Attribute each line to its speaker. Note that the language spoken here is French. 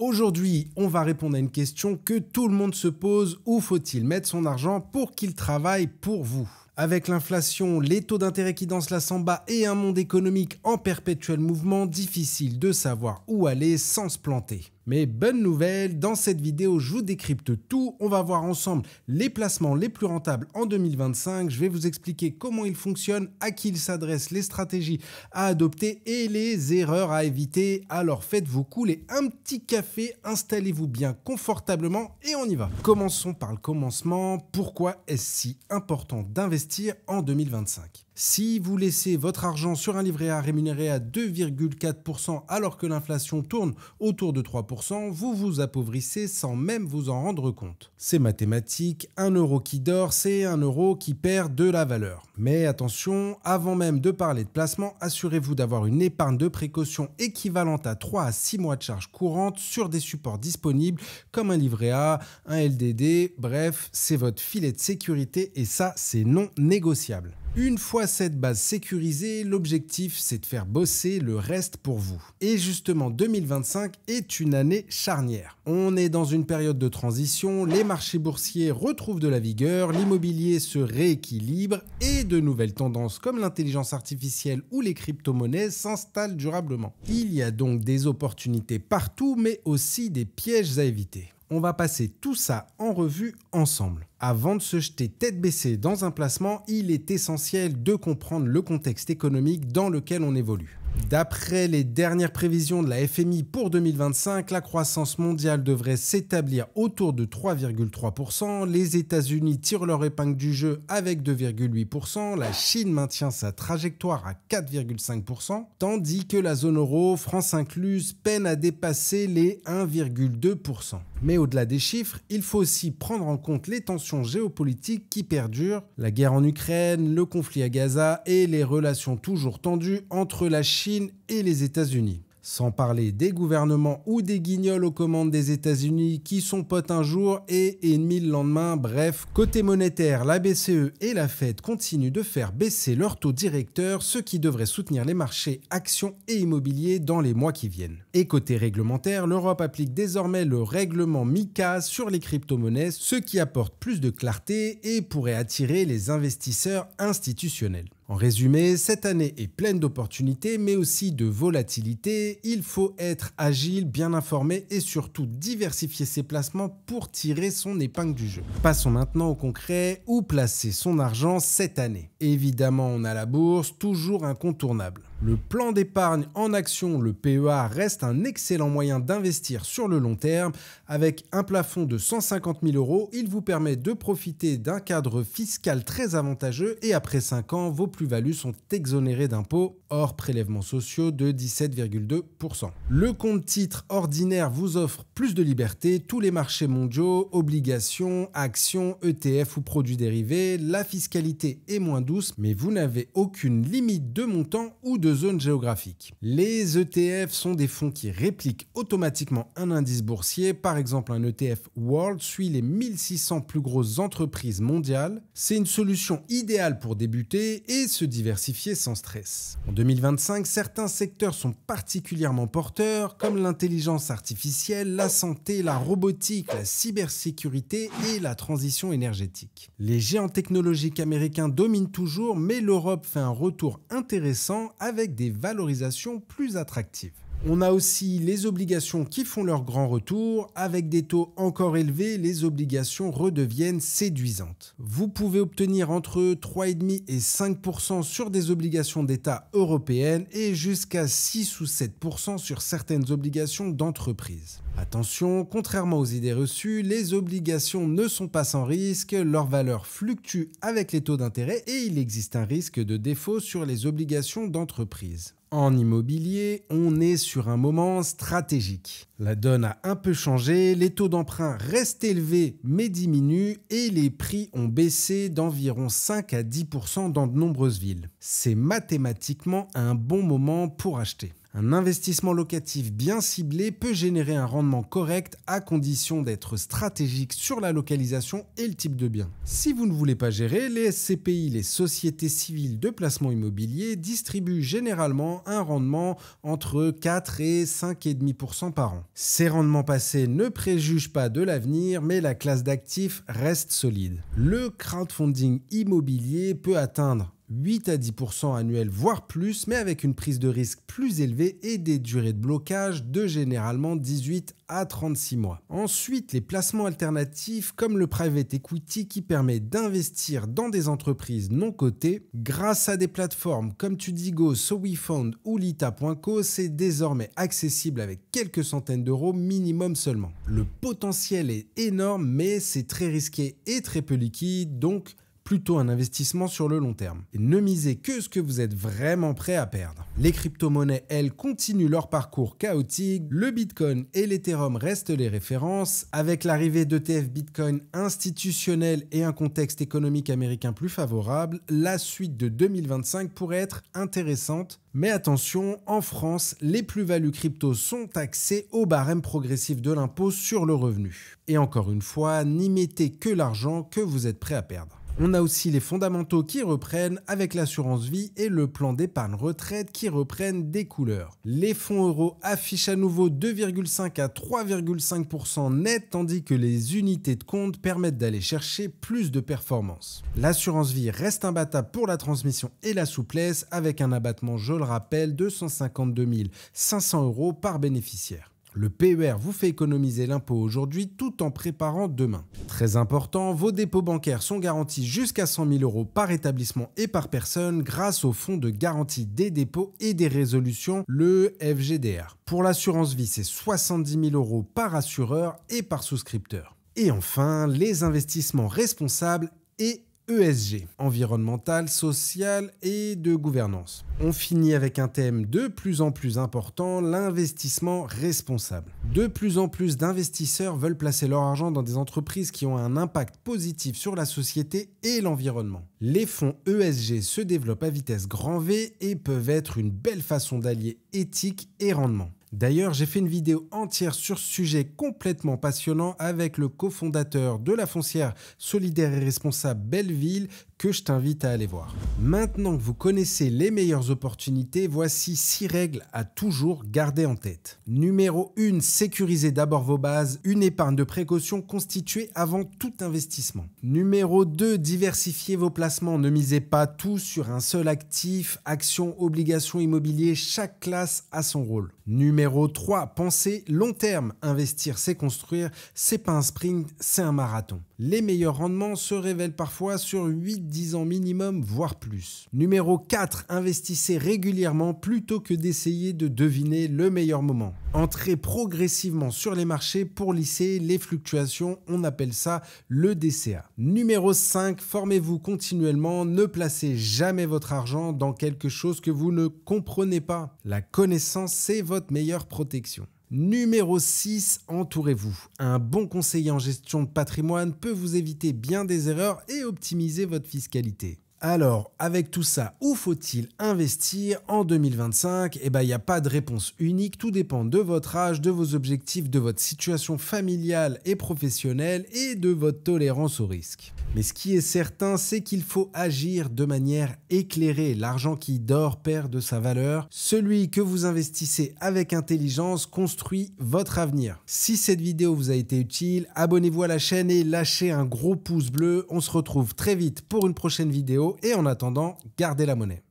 Speaker 1: Aujourd'hui, on va répondre à une question que tout le monde se pose. Où faut-il mettre son argent pour qu'il travaille pour vous ? Avec l'inflation, les taux d'intérêt qui dansent la samba et un monde économique en perpétuel mouvement, difficile de savoir où aller sans se planter. Mais bonne nouvelle, dans cette vidéo, je vous décrypte tout. On va voir ensemble les placements les plus rentables en 2025. Je vais vous expliquer comment ils fonctionnent, à qui ils s'adressent, les stratégies à adopter et les erreurs à éviter. Alors faites-vous couler un petit café, installez-vous bien confortablement et on y va. Commençons par le commencement. Pourquoi est-ce si important d'investir en 2025 ? Si vous laissez votre argent sur un livret A rémunéré à 2,4% alors que l'inflation tourne autour de 3%, vous vous appauvrissez sans même vous en rendre compte. C'est mathématique, 1 euro qui dort, c'est 1 euro qui perd de la valeur. Mais attention, avant même de parler de placement, assurez-vous d'avoir une épargne de précaution équivalente à 3 à 6 mois de charges courantes sur des supports disponibles comme un livret A, un LDD, bref, c'est votre filet de sécurité et ça, c'est non négociable. Une fois cette base sécurisée, l'objectif c'est de faire bosser le reste pour vous. Et justement, 2025 est une année charnière. On est dans une période de transition, les marchés boursiers retrouvent de la vigueur, l'immobilier se rééquilibre et de nouvelles tendances comme l'intelligence artificielle ou les crypto-monnaies s'installent durablement. Il y a donc des opportunités partout, mais aussi des pièges à éviter. On va passer tout ça en revue ensemble. Avant de se jeter tête baissée dans un placement, il est essentiel de comprendre le contexte économique dans lequel on évolue. D'après les dernières prévisions de la FMI pour 2025, la croissance mondiale devrait s'établir autour de 3,3%. Les États-Unis tirent leur épingle du jeu avec 2,8%. La Chine maintient sa trajectoire à 4,5%, tandis que la zone euro, France incluse, peine à dépasser les 1,2%. Mais au-delà des chiffres, il faut aussi prendre en compte les tensions géopolitiques qui perdurent, la guerre en Ukraine, le conflit à Gaza et les relations toujours tendues entre la Chine et les États-Unis. Sans parler des gouvernements ou des guignols aux commandes des États-Unis qui sont potes un jour et ennemis le lendemain. Bref, côté monétaire, la BCE et la Fed continuent de faire baisser leur taux directeur, ce qui devrait soutenir les marchés actions et immobiliers dans les mois qui viennent. Et côté réglementaire, l'Europe applique désormais le règlement MiCA sur les crypto-monnaies, ce qui apporte plus de clarté et pourrait attirer les investisseurs institutionnels. En résumé, cette année est pleine d'opportunités, mais aussi de volatilité. Il faut être agile, bien informé et surtout diversifier ses placements pour tirer son épingle du jeu. Passons maintenant au concret. Où placer son argent cette année ? Évidemment, on a la bourse, toujours incontournable. Le plan d'épargne en action, le PEA, reste un excellent moyen d'investir sur le long terme. Avec un plafond de 150 000 euros, il vous permet de profiter d'un cadre fiscal très avantageux et après 5 ans, vos plus-values sont exonérées d'impôts hors prélèvements sociaux de 17,2%. Le compte titre ordinaire vous offre plus de liberté, tous les marchés mondiaux, obligations, actions, ETF ou produits dérivés. La fiscalité est moins douce, mais vous n'avez aucune limite de montant ou de zone géographique. Les ETF sont des fonds qui répliquent automatiquement un indice boursier. Par exemple, un ETF World suit les 1600 plus grosses entreprises mondiales. C'est une solution idéale pour débuter et se diversifier sans stress. En 2025, certains secteurs sont particulièrement porteurs, comme l'intelligence artificielle, la santé, la robotique, la cybersécurité et la transition énergétique. Les géants technologiques américains dominent toujours, mais l'Europe fait un retour intéressant avec des valorisations plus attractives. On a aussi les obligations qui font leur grand retour. Avec des taux encore élevés, les obligations redeviennent séduisantes. Vous pouvez obtenir entre 3,5% et 5% sur des obligations d'État européennes et jusqu'à 6 ou 7% sur certaines obligations d'entreprise. Attention, contrairement aux idées reçues, les obligations ne sont pas sans risque, leur valeur fluctue avec les taux d'intérêt et il existe un risque de défaut sur les obligations d'entreprise. En immobilier, on est sur un moment stratégique. La donne a un peu changé, les taux d'emprunt restent élevés mais diminuent et les prix ont baissé d'environ 5 à 10% dans de nombreuses villes. C'est mathématiquement un bon moment pour acheter. Un investissement locatif bien ciblé peut générer un rendement correct à condition d'être stratégique sur la localisation et le type de bien. Si vous ne voulez pas gérer, les SCPI, les sociétés civiles de placement immobilier, distribuent généralement un rendement entre 4 et 5,5% par an. Ces rendements passés ne préjugent pas de l'avenir, mais la classe d'actifs reste solide. Le crowdfunding immobilier peut atteindre 8 à 10% annuels, voire plus, mais avec une prise de risque plus élevée et des durées de blocage de généralement 18 à 36 mois. Ensuite, les placements alternatifs comme le private equity qui permet d'investir dans des entreprises non cotées grâce à des plateformes comme Tudigo, SoWeFound ou Lita.co, c'est désormais accessible avec quelques centaines d'euros minimum seulement. Le potentiel est énorme, mais c'est très risqué et très peu liquide, donc plutôt un investissement sur le long terme. Et ne misez que ce que vous êtes vraiment prêt à perdre. Les crypto-monnaies, elles, continuent leur parcours chaotique. Le Bitcoin et l'Ethereum restent les références. Avec l'arrivée d'ETF Bitcoin institutionnels et un contexte économique américain plus favorable, la suite de 2025 pourrait être intéressante. Mais attention, en France, les plus-values crypto sont taxées au barème progressif de l'impôt sur le revenu. Et encore une fois, n'y mettez que l'argent que vous êtes prêt à perdre. On a aussi les fondamentaux qui reprennent avec l'assurance vie et le plan d'épargne retraite qui reprennent des couleurs. Les fonds euros affichent à nouveau 2,5 à 3,5% net, tandis que les unités de compte permettent d'aller chercher plus de performance. L'assurance vie reste imbattable pour la transmission et la souplesse avec un abattement, je le rappelle, de 152 500 € par bénéficiaire. Le PER vous fait économiser l'impôt aujourd'hui tout en préparant demain. Très important, vos dépôts bancaires sont garantis jusqu'à 100 000 € par établissement et par personne grâce au fonds de garantie des dépôts et des résolutions, le FGDR. Pour l'assurance vie, c'est 70 000 € par assureur et par souscripteur. Et enfin, les investissements responsables et ESG, environnemental, social et de gouvernance. On finit avec un thème de plus en plus important, l'investissement responsable. De plus en plus d'investisseurs veulent placer leur argent dans des entreprises qui ont un impact positif sur la société et l'environnement. Les fonds ESG se développent à vitesse grand V et peuvent être une belle façon d'allier éthique et rendement. D'ailleurs, j'ai fait une vidéo entière sur ce sujet complètement passionnant avec le cofondateur de la foncière solidaire et responsable Belleville que je t'invite à aller voir. Maintenant que vous connaissez les meilleures opportunités, voici 6 règles à toujours garder en tête. Numéro 1, sécurisez d'abord vos bases, une épargne de précaution constituée avant tout investissement. Numéro 2, diversifiez vos placements, ne misez pas tout sur un seul actif, actions, obligations, immobilier, chaque classe a son rôle. Numéro 3, pensez long terme. Investir, c'est construire, c'est pas un sprint, c'est un marathon. Les meilleurs rendements se révèlent parfois sur 8-10 ans minimum, voire plus. Numéro 4, investissez régulièrement plutôt que d'essayer de deviner le meilleur moment. Entrez progressivement sur les marchés pour lisser les fluctuations, on appelle ça le DCA. Numéro 5, formez-vous continuellement, ne placez jamais votre argent dans quelque chose que vous ne comprenez pas. La connaissance, c'est votre meilleure protection. Numéro 6, entourez-vous. Un bon conseiller en gestion de patrimoine peut vous éviter bien des erreurs et optimiser votre fiscalité. Alors, avec tout ça, où faut-il investir en 2025 ? Eh bien, il n'y a pas de réponse unique, tout dépend de votre âge, de vos objectifs, de votre situation familiale et professionnelle et de votre tolérance au risque. Mais ce qui est certain, c'est qu'il faut agir de manière éclairée. L'argent qui dort perd de sa valeur. Celui que vous investissez avec intelligence construit votre avenir. Si cette vidéo vous a été utile, abonnez-vous à la chaîne et lâchez un gros pouce bleu. On se retrouve très vite pour une prochaine vidéo et en attendant, gardez la monnaie.